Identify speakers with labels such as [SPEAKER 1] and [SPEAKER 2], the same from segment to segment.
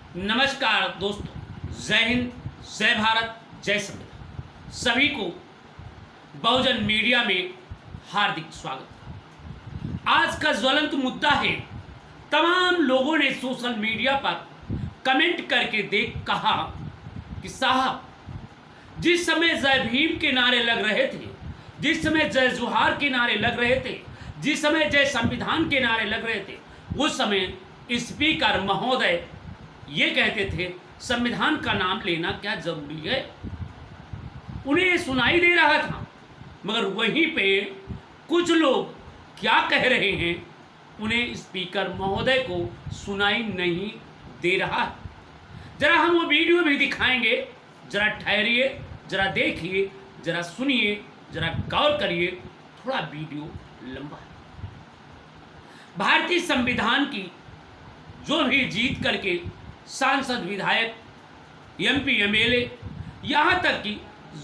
[SPEAKER 1] नमस्कार दोस्तों, जय हिंद, जय भारत, जय संविधान। सभी को बहुजन मीडिया में हार्दिक स्वागत। आज का ज्वलंत मुद्दा है, तमाम लोगों ने सोशल मीडिया पर कमेंट करके देख कहा कि साहब, जिस समय जय भीम के नारे लग रहे थे, जिस समय जय जोहार के नारे लग रहे थे, जिस समय जय संविधान के नारे लग रहे थे, उस समय स्पीकर महोदय ये कहते थे संविधान का नाम लेना क्या जरूरी है। उन्हें सुनाई दे रहा था, मगर वहीं पे कुछ लोग क्या कह रहे हैं उन्हें स्पीकर महोदय को सुनाई नहीं दे रहा है। जरा हम वो वीडियो भी दिखाएंगे, जरा ठहरिए, जरा देखिए, जरा सुनिए, जरा गौर करिए। थोड़ा वीडियो लंबा है। भारतीय संविधान की जो भी जीत करके सांसद, विधायक, एमपी, एमएलए, यहाँ तक कि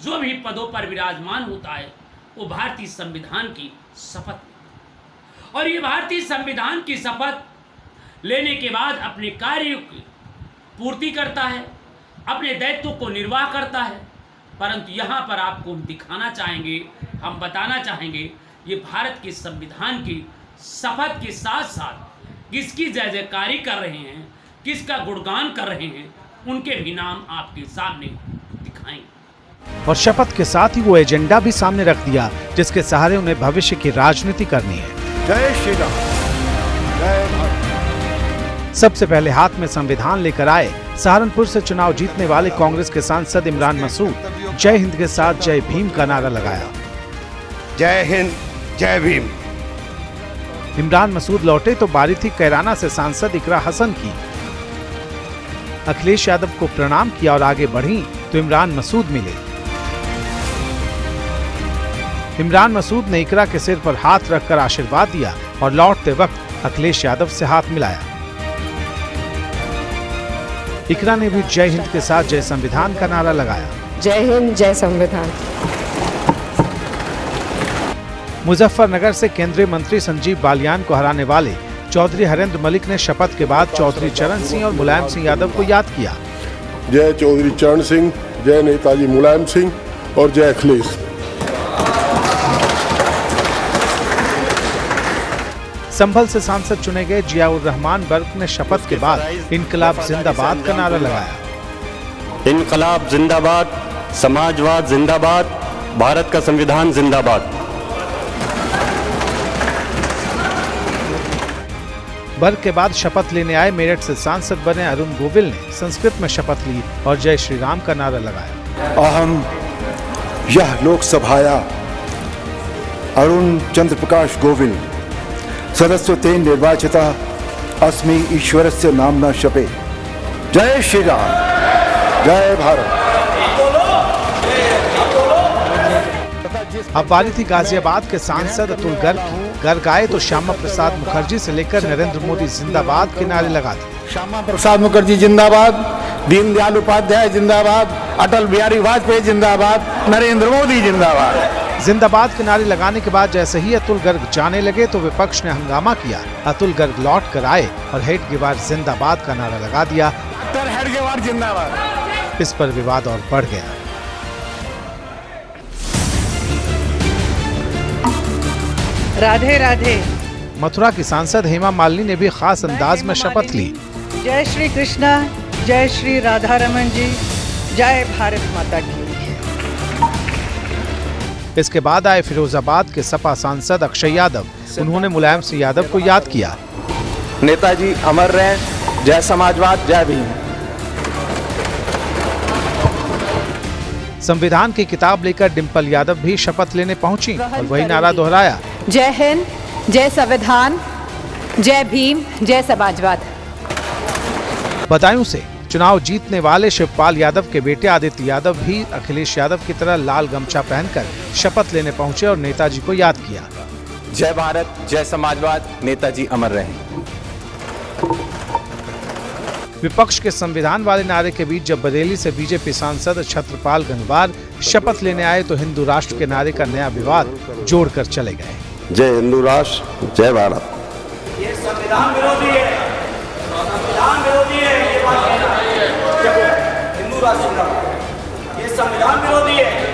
[SPEAKER 1] जो भी पदों पर विराजमान होता है, वो भारतीय संविधान की शपथ लेता है। और ये भारतीय संविधान की शपथ लेने के बाद अपने कार्यों की पूर्ति करता है, अपने दायित्वों को निर्वाह करता है। परंतु यहाँ पर आपको हम दिखाना चाहेंगे, हम बताना चाहेंगे, ये भारत के संविधान की शपथ के साथ साथ किसकी जय जयकारी कर रहे हैं, किसका गुणगान कर रहे हैं, उनके भी नाम आपके सामने दिखाएंगे।
[SPEAKER 2] और शपथ के साथ ही वो एजेंडा भी सामने रख दिया जिसके सहारे उन्हें भविष्य की राजनीति करनी है।
[SPEAKER 3] जय श्री राम, जय भारत।
[SPEAKER 2] सबसे पहले हाथ में संविधान लेकर आए सहारनपुर से चुनाव जीतने वाले कांग्रेस के सांसद इमरान मसूद जय हिंद के साथ जय भीम का नारा लगाया।
[SPEAKER 3] जय हिंद, जय भीम।
[SPEAKER 2] इमरान मसूद लौटे तो बारी थी कैराना से सांसद इकरा हसन की। अखिलेश यादव को प्रणाम किया और आगे बढ़ी तो इमरान मसूद मिले। इमरान मसूद ने इकरा के सिर पर हाथ रखकर आशीर्वाद दिया और लौटते वक्त अखिलेश यादव से हाथ मिलाया। इकरा ने भी जय हिंद के साथ जय संविधान का नारा लगाया।
[SPEAKER 4] जय हिंद, जय संविधान।
[SPEAKER 2] मुजफ्फरनगर से केंद्रीय मंत्री संजीव बालियान को हराने वाले चौधरी हरेंद्र मलिक ने शपथ के बाद चौधरी चरण सिंह और मुलायम सिंह यादव को याद किया।
[SPEAKER 5] जय चौधरी चरण सिंह, जय नेताजी मुलायम सिंह और जय अखिलेश।
[SPEAKER 2] संभल से सांसद चुने गए जियाउर रहमान बर्क ने शपथ के बाद इनकलाब जिंदाबाद का नारा लगाया।
[SPEAKER 6] इनकलाब जिंदाबाद, समाजवाद जिंदाबाद, भारत का संविधान जिंदाबाद।
[SPEAKER 2] बर्क के बाद शपथ लेने आए मेरठ से सांसद बने अरुण गोविल ने संस्कृत में शपथ ली और जय श्री राम का नारा लगाया।
[SPEAKER 3] अहम यह लोकसभाया अरुण चंद्र प्रकाश गोविल सदस्यतेन निर्वाचिता अस्मि ईश्वरस्य नाम्ना शपे। जय श्री राम, जय भारत।
[SPEAKER 2] अब बारी थी गाजियाबाद के सांसद अतुल गर्ग की। गर्ग आए तो श्यामा प्रसाद मुखर्जी से लेकर नरेंद्र मोदी जिंदाबाद के नारे लगा दिए।
[SPEAKER 3] श्यामा प्रसाद मुखर्जी जिंदाबाद, दीनदयाल उपाध्याय जिंदाबाद, अटल बिहारी वाजपेयी जिंदाबाद, नरेंद्र मोदी जिंदाबाद।
[SPEAKER 2] जिंदाबाद के नारे लगाने के बाद जैसे ही अतुल गर्ग जाने लगे तो विपक्ष ने हंगामा किया। अतुल गर्ग लौट कर आए और हेडगेवार जिंदाबाद का नारा लगा दिया।
[SPEAKER 3] हेडगेवार जिंदाबाद।
[SPEAKER 2] इस पर विवाद और बढ़ गया।
[SPEAKER 7] राधे राधे।
[SPEAKER 2] मथुरा की सांसद हेमा मालिनी ने भी खास अंदाज में शपथ ली।
[SPEAKER 7] जय श्री कृष्णा, जय श्री राधा रमन जी, जय भारत माता की।
[SPEAKER 2] इसके बाद आए फिरोजाबाद के सपा सांसद अक्षय यादव। उन्होंने मुलायम सिंह यादव को याद किया।
[SPEAKER 6] नेताजी अमर रहे, जय समाजवाद, जय भीम।
[SPEAKER 2] संविधान की किताब लेकर डिम्पल यादव भी शपथ लेने पहुंची और वही नारा दोहराया।
[SPEAKER 4] जय हिंद, जय संविधान, जय भीम, जय समाजवाद।
[SPEAKER 2] बदायूं से चुनाव जीतने वाले शिवपाल यादव के बेटे आदित्य यादव भी अखिलेश यादव की तरह लाल गमछा पहनकर शपथ लेने पहुंचे और नेताजी को याद किया।
[SPEAKER 6] जय भारत, जय समाजवाद, नेताजी अमर रहे।
[SPEAKER 2] विपक्ष के संविधान वाले नारे के बीच जब बरेली से बीजेपी सांसद छत्रपाल गंगवार शपथ लेने आए तो हिंदू राष्ट्र के नारे का नया विवाद जोड़कर चले गए।
[SPEAKER 5] जय हिंदू राष्ट्र, जय भारत।
[SPEAKER 1] ये संविधान विरोधी है, संविधान विरोधी है, ये बात कहना है।
[SPEAKER 8] ये संविधान विरोधी है।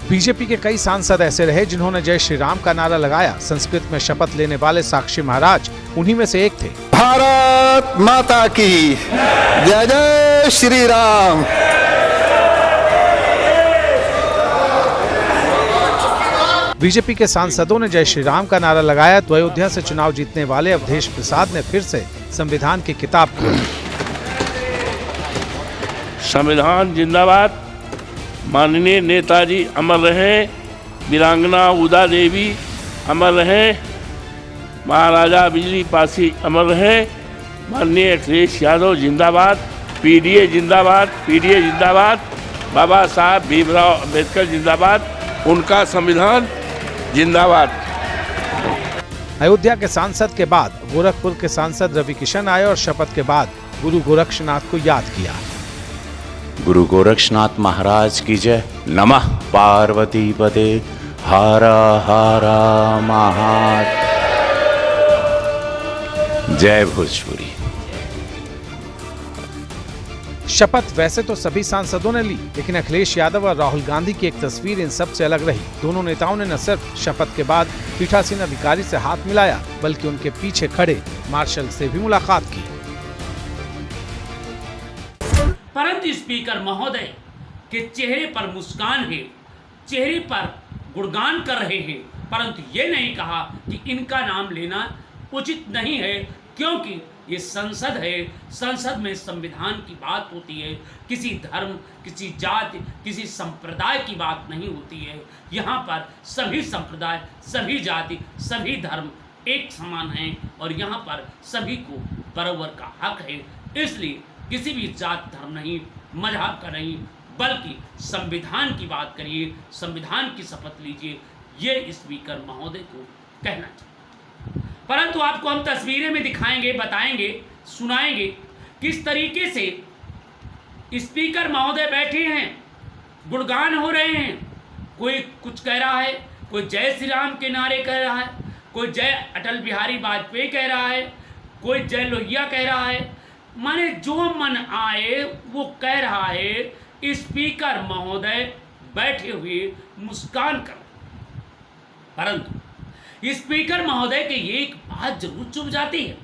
[SPEAKER 2] बीजेपी के कई सांसद ऐसे रहे जिन्होंने जय श्री राम का नारा लगाया। संस्कृत में शपथ लेने वाले साक्षी महाराज उन्हीं में से एक थे।
[SPEAKER 3] भारत माता की जय, जय श्री राम।
[SPEAKER 2] बीजेपी के सांसदों ने जय श्री राम का नारा लगाया तो अयोध्या से चुनाव जीतने वाले अवधेश प्रसाद ने फिर से संविधान की किताब खोली।
[SPEAKER 9] संविधान जिंदाबाद। माननीय नेताजी अमर रहें। वीरांगना उदा देवी अमर रहें। महाराजा बिजली पासी अमर रहें। माननीय अखिलेश यादव जिंदाबाद। पीडीए जिंदाबाद। पीडीए जिंदाबाद। बाबा साहब भीमराव अम्बेडकर जिंदाबाद। उनका संविधान जिंदाबाद।
[SPEAKER 2] अयोध्या के सांसद के बाद गोरखपुर के सांसद रवि किशन आए और शपथ के बाद गुरु गोरक्षनाथ को याद किया।
[SPEAKER 10] गुरु गोरक्षनाथ महाराज की जय। नमः पार्वती पते हर हर महादेव। जय भोजपुरी।
[SPEAKER 2] शपथ वैसे तो सभी सांसदों ने ली, लेकिन अखिलेश यादव और राहुल गांधी की एक तस्वीर इन सब से अलग रही। दोनों नेताओं ने न सिर्फ शपथ के बाद पीठासीन अधिकारी से हाथ मिलाया, बल्कि उनके पीछे खड़े मार्शल से भी मुलाकात की।
[SPEAKER 1] परंतु स्पीकर महोदय के चेहरे पर मुस्कान है, चेहरे पर गुणगान कर रहे हैं, परंतु ये नहीं कहा कि इनका नाम लेना उचित नहीं है, क्योंकि ये संसद है। संसद में संविधान की बात होती है, किसी धर्म, किसी जाति, किसी संप्रदाय की बात नहीं होती है। यहाँ पर सभी संप्रदाय, सभी जाति, सभी धर्म एक समान हैं और यहाँ पर सभी को बराबर का हक है। इसलिए किसी भी जात धर्म नहीं, मजहब का नहीं, बल्कि संविधान की बात करिए, संविधान की शपथ लीजिए, ये स्पीकर महोदय को कहना चाहिए। परंतु आपको हम तस्वीरें में दिखाएंगे, बताएंगे, सुनाएंगे किस तरीके से स्पीकर महोदय बैठे हैं, गुणगान हो रहे हैं। कोई कुछ कह रहा है, कोई जय श्री राम के नारे कह रहा है, कोई जय अटल बिहारी वाजपेयी कह रहा है, कोई जय लोहिया कह रहा है। माने जो मन आए वो कह रहा है। स्पीकर महोदय बैठे हुए मुस्कान कर, परंतु स्पीकर महोदय के ये एक बात जरूर चुभ जाती है,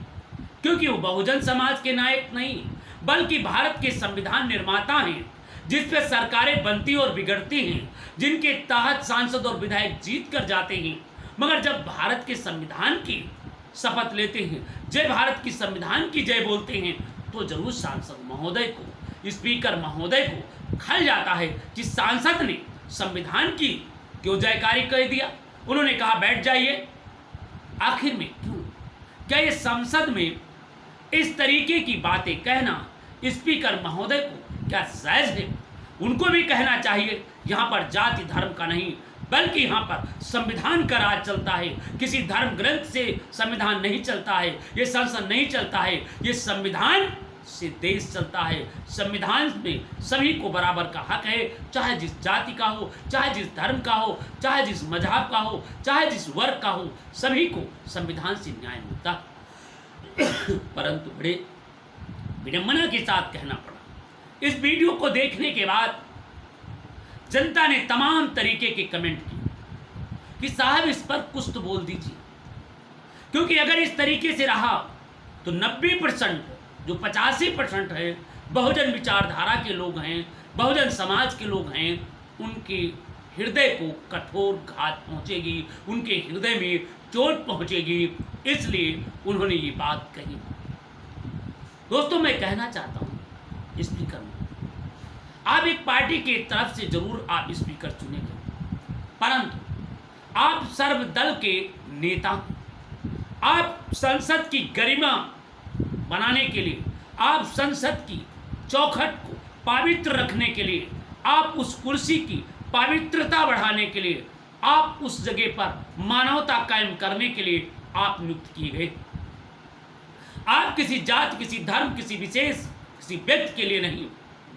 [SPEAKER 1] क्योंकि वो बहुजन समाज के नायक नहीं, बल्कि भारत के संविधान निर्माता हैं, जिस पे सरकारें बनती और बिगड़ती हैं, जिनके तहत सांसद और विधायक जीत कर जाते हैं। मगर जब भारत के संविधान की शपथ लेते हैं, जय भारत की संविधान की जय बोलते हैं, तो जरूर सांसद महोदय को, स्पीकर महोदय को खल जाता है कि सांसद ने संविधान की क्यों जयकारी कह दिया। उन्होंने कहा बैठ जाइए, आखिर में क्यों? क्या ये संसद में इस तरीके की बातें कहना स्पीकर महोदय को क्या जायज है? उनको भी कहना चाहिए यहाँ पर जाति धर्म का नहीं, बल्कि यहाँ पर संविधान का राज चलता है। किसी धर्म ग्रंथ से संविधान नहीं चलता है, ये संसद नहीं चलता है, ये संविधान से देश चलता है। संविधान में सभी को बराबर का हक है, चाहे जिस जाति का हो, चाहे जिस धर्म का हो, चाहे जिस मजहब का हो, चाहे जिस वर्ग का हो, सभी को संविधान से न्याय मिलता है। परंतु बड़े विडंबना के साथ कहना पड़ा, इस वीडियो को देखने के बाद जनता ने तमाम तरीके के कमेंट किए कि साहब इस पर कुछ तो बोल दीजिए, क्योंकि अगर इस तरीके से रहा तो 90% जो 85% है बहुजन विचारधारा के लोग हैं, बहुजन समाज के लोग हैं, उनके हृदय को कठोर घात पहुंचेगी, उनके हृदय में चोट पहुंचेगी। इसलिए उन्होंने ये बात कही। दोस्तों, मैं कहना चाहता हूं स्पीकर में, आप एक पार्टी की तरफ से जरूर आप स्पीकर चुनेंगे, परंतु आप सर्वदल के नेता, आप संसद की गरिमा बनाने के लिए, आप संसद की चौखट को पवित्र रखने के लिए, आप उस कुर्सी की पवित्रता बढ़ाने के लिए, आप उस जगह पर मानवता कायम करने के लिए आप नियुक्त किए गए। आप किसी जात, किसी धर्म, किसी विशेष, किसी व्यक्ति के लिए नहीं,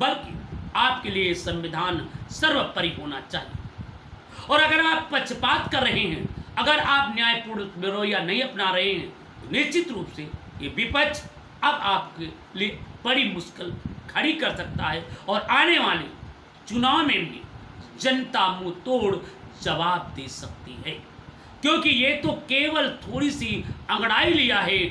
[SPEAKER 1] बल्कि आपके लिए संविधान सर्वोपरि होना चाहिए। और अगर आप पक्षपात कर रहे हैं, अगर आप न्यायपूर्ण रवैया नहीं अपना रहे हैं, तो निश्चित रूप से ये विपक्ष अब आपके लिए बड़ी मुश्किल खड़ी कर सकता है और आने वाले चुनाव में भी जनता मुंह तोड़ जवाब दे सकती है, क्योंकि ये तो केवल थोड़ी सी अंगड़ाई लिया है,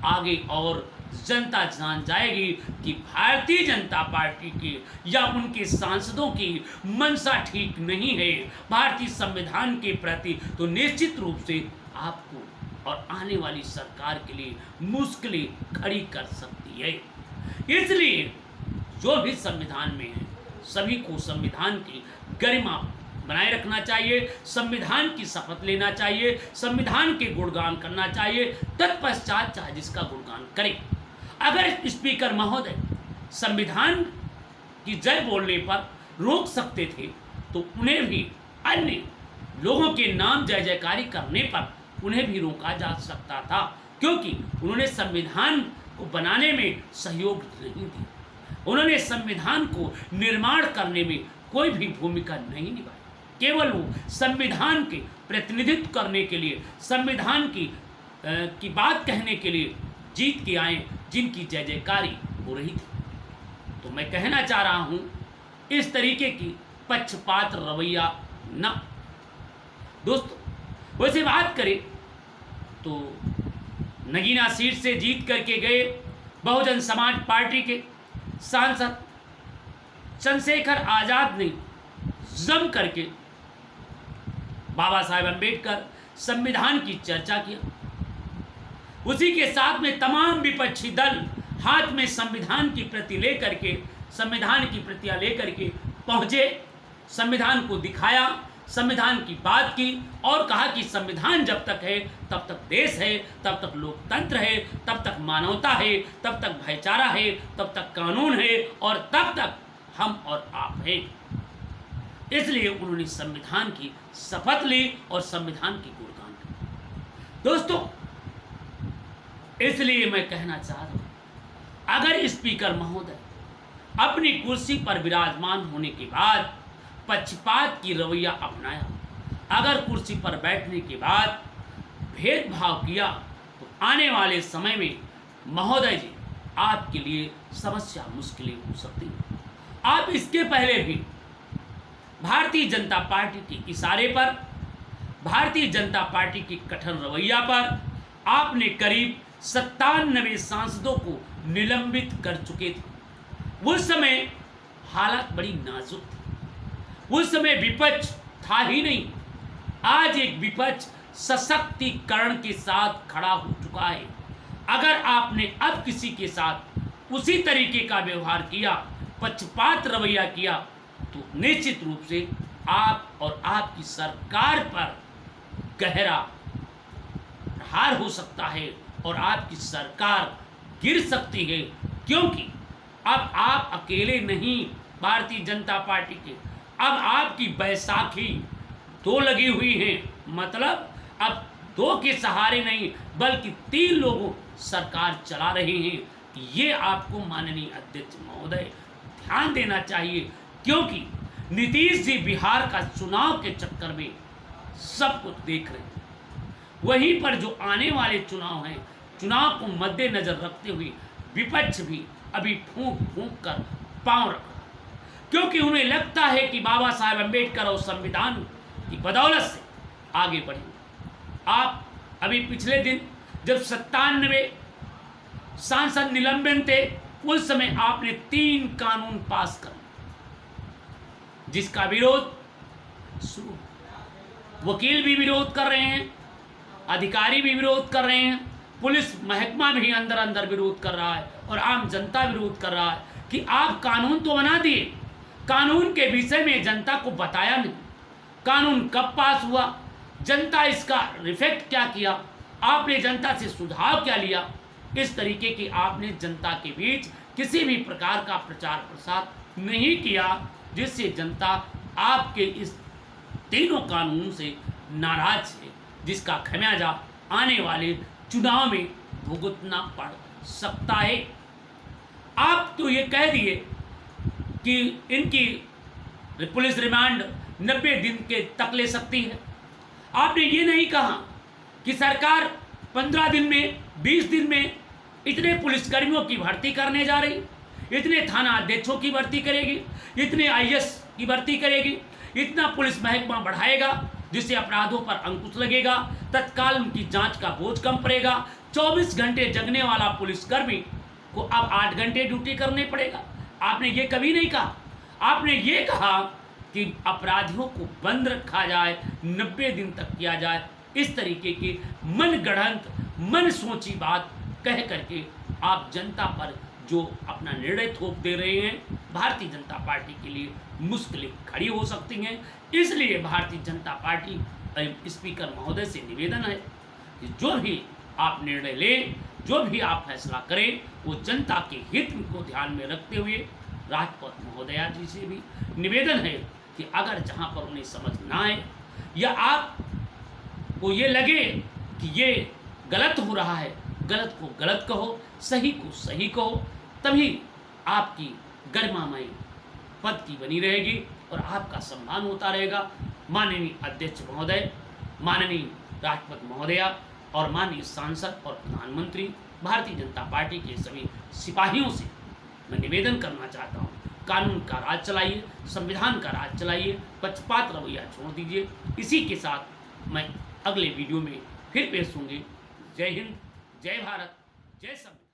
[SPEAKER 1] आगे और जनता जान जाएगी कि भारतीय जनता पार्टी की या उनके सांसदों की मंशा ठीक नहीं है भारतीय संविधान के प्रति। तो निश्चित रूप से आपको और आने वाली सरकार के लिए मुश्किलें खड़ी कर सकती है। इसलिए जो भी संविधान में है सभी को संविधान की गरिमा बनाए रखना चाहिए, संविधान की शपथ लेना चाहिए, संविधान के गुणगान करना चाहिए, तत्पश्चात चाहे जिसका गुणगान करें। अगर स्पीकर महोदय संविधान की जय बोलने पर रोक सकते थे तो उन्हें भी अन्य लोगों के नाम जय जयकारी करने पर उन्हें भी रोका जा सकता था, क्योंकि उन्होंने संविधान को बनाने में सहयोग नहीं दिया, उन्होंने संविधान को निर्माण करने में कोई भी भूमिका नहीं निभाई। केवल वो संविधान के प्रतिनिधित्व करने के लिए, संविधान की बात कहने के लिए जीत के आए, जिनकी जय जयकारी हो रही थी। तो मैं कहना चाह रहा हूं इस तरीके की पक्षपात रवैया ना। दोस्तों वैसे बात करें तो नगीना सीट से जीत करके गए बहुजन समाज पार्टी के सांसद चंद्रशेखर आजाद ने जम करके बाबा साहेब अम्बेडकर संविधान की चर्चा किया। उसी के साथ में तमाम विपक्षी दल हाथ में संविधान की प्रति लेकर के, संविधान की प्रतियां लेकर के पहुंचे, संविधान को दिखाया, संविधान की बात की और कहा कि संविधान जब तक है तब तक देश है, तब तक लोकतंत्र है, तब तक मानवता है, तब तक भाईचारा है, तब तक कानून है और तब तक हम और आप हैं। इसलिए उन्होंने संविधान की शपथ ली और संविधान की गुणगान की। दोस्तों इसलिए मैं कहना चाह रहा हूं, अगर स्पीकर महोदय अपनी कुर्सी पर विराजमान होने के बाद पक्षपात की रवैया अपनाया, अगर कुर्सी पर बैठने के बाद भेदभाव किया, तो आने वाले समय में महोदय जी आपके लिए समस्या मुश्किलें हो सकती हैं। आप इसके पहले भी भारतीय जनता पार्टी के इशारे पर, भारतीय जनता पार्टी की कठिन रवैया पर आपने करीब 97 सांसदों को निलंबित कर चुके थे। उस समय हालात बड़ी नाजुक थी, उस समय विपक्ष था ही नहीं। आज एक विपक्ष सशक्तिकरण के साथ खड़ा हो चुका है। अगर आपने अब किसी के साथ उसी तरीके का व्यवहार किया, पक्षपात रवैया किया, तो निश्चित रूप से आप और आपकी सरकार पर गहरा प्रहार हो सकता है और आपकी सरकार गिर सकती है, क्योंकि अब आप अकेले नहीं भारतीय जनता पार्टी के, अब आपकी बैसाखी दो लगी हुई है। मतलब अब दो के सहारे नहीं बल्कि 3 लोग सरकार चला रहे हैं। ये आपको माननीय अध्यक्ष महोदय ध्यान देना चाहिए, क्योंकि नीतीश जी बिहार का चुनाव के चक्कर में सब कुछ देख रहे हैं। वहीं पर जो आने वाले चुनाव हैं, चुनाव को मद्देनजर रखते हुए विपक्ष भी अभी फूंक फूंक कर पांव रखा, क्योंकि उन्हें लगता है कि बाबा साहेब अम्बेडकर और संविधान की बदौलत से आगे बढ़े। आप अभी पिछले दिन जब 97 सांसद निलंबन थे, उस समय आपने 3 कानून पास कर, जिसका विरोध शुरू, वकील भी विरोध कर रहे हैं, अधिकारी भी विरोध कर रहे हैं, पुलिस महकमा भी अंदर अंदर विरोध कर रहा है और आम जनता विरोध कर रहा है कि आप कानून तो बना दिए, कानून के विषय में जनता को बताया नहीं, कानून कब पास हुआ, जनता इसका रिफेक्ट क्या किया, आपने जनता से सुझाव क्या लिया। इस तरीके की आपने जनता के बीच किसी भी प्रकार का प्रचार प्रसार नहीं किया, जिससे जनता आपके इस 3 कानून से नाराज है, जिसका खमियाजा आने वाले चुनाव में भुगतना पड़ सकता है। आप तो ये कह दिए कि इनकी पुलिस रिमांड 90 दिन के तक ले सकती है। आपने ये नहीं कहा कि सरकार 15 दिन में, 20 दिन में इतने पुलिसकर्मियों की भर्ती करने जा रही, इतने थाना अध्यक्षों की भर्ती करेगी, इतने आईएएस की भर्ती करेगी, इतना पुलिस महकमा बढ़ाएगा जिससे अपराधों पर अंकुश लगेगा, तत्काल उनकी जांच का बोझ कम पड़ेगा। 24 घंटे जगने वाला पुलिसकर्मी को अब 8 घंटे ड्यूटी करने पड़ेगा। आपने ये कभी नहीं कहा। आपने ये कहा कि अपराधियों को बंद रखा जाए, 90 दिन तक किया जाए। इस तरीके की मनगढ़ंत, मन सोची बात कह करके आप जनता पर जो अपना निर्णय थोप दे रहे हैं, भारतीय जनता पार्टी के लिए मुश्किलें खड़ी हो सकती हैं। इसलिए भारतीय जनता पार्टी स्पीकर महोदय से निवेदन है कि जो भी आप निर्णय लें, जो भी आप फैसला करें, वो जनता के हित को ध्यान में रखते हुए राजपथ महोदया जी से भी निवेदन है कि अगर जहाँ पर उन्हें समझ ना आए या आपको ये लगे कि ये गलत हो रहा है, गलत को गलत कहो, सही को सही कहो, तभी आपकी गरिमामय पद की बनी रहेगी और आपका सम्मान होता रहेगा। माननीय अध्यक्ष महोदय, माननीय राजपथ महोदया और माननीय सांसद और प्रधानमंत्री, भारतीय जनता पार्टी के सभी सिपाहियों से मैं निवेदन करना चाहता हूँ, कानून का राज चलाइए, संविधान का राज चलाइए, पक्षपात रवैया छोड़ दीजिए। इसी के साथ मैं अगले वीडियो में फिर पेश होंगे। जय हिंद, जय भारत, जय संविधान।